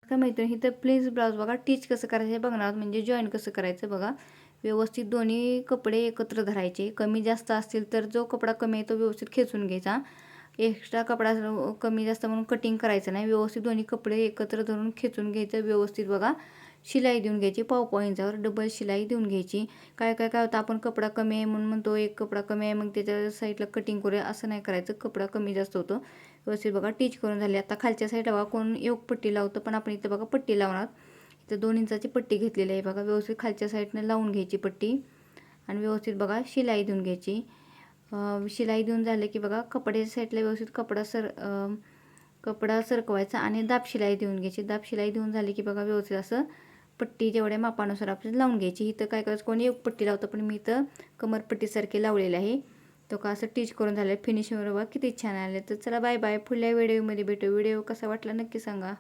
का मैत्रिणी इथं प्लीज ब्लाऊज बघा टीच कसं करायचं हे बघणार आहोत, म्हणजे जॉईन कसं करायचं बघा. व्यवस्थित दोन्ही कपडे एकत्र धरायचे. कमी जास्त असतील तर जो कपडा कमी आहे तो व्यवस्थित खेचून घ्यायचा. एक्स्ट्रा कपडा कमी जास्त म्हणून कटिंग करायचं नाही. व्यवस्थित दोन्ही कपडे एकत्र धरून खेचून घ्यायचं व्यवस्थित बघा. शिलाई देऊन घ्यायची, पाव इंचावर डबल शिलाई देऊन घ्यायची. काय होतं, आपण कपडा कमी आहे म्हणून म्हणतो एक कपडा कमी आहे मग त्याच्या साईडला कटिंग करूया, असं नाही करायचं. कपडा कमी जास्त होतो. व्यवस्थित बघा टीच करून झाली. आता खालच्या साईडला बघा कोण योग पट्टी लावतं, पण आपण इथं बघा पट्टी लावणार. इथं 2 इंचाची पट्टी घेतलेली आहे बघा. व्यवस्थित खालच्या साईडनं लावून घ्यायची पट्टी आणि व्यवस्थित बघा शिलाई देऊन घ्यायची. शिलाई देऊन झालं की बघा कपड्याच्या साईडला व्यवस्थित कपडा सरकवायचा आणि दाब शिलाई देऊन घ्यायची. दाब शिलाई देऊन झाली की बघा व्यवस्थित असं पट्टी जेवढ्या मापानुसार आपल्याला लावून घ्यायची. इथं काय करायचं, कोणी एक पट्टी लावतं पण मी इथं कमरपट्टीसारखी लावलेली आहे. तो का असं टीच करून झालं. फिनिशिंग बघा किती छान आले. तर चला बाय बाय. पुढल्या व्हिडिओमध्ये भेटू. व्हिडिओ कसा वाटला नक्की सांगा.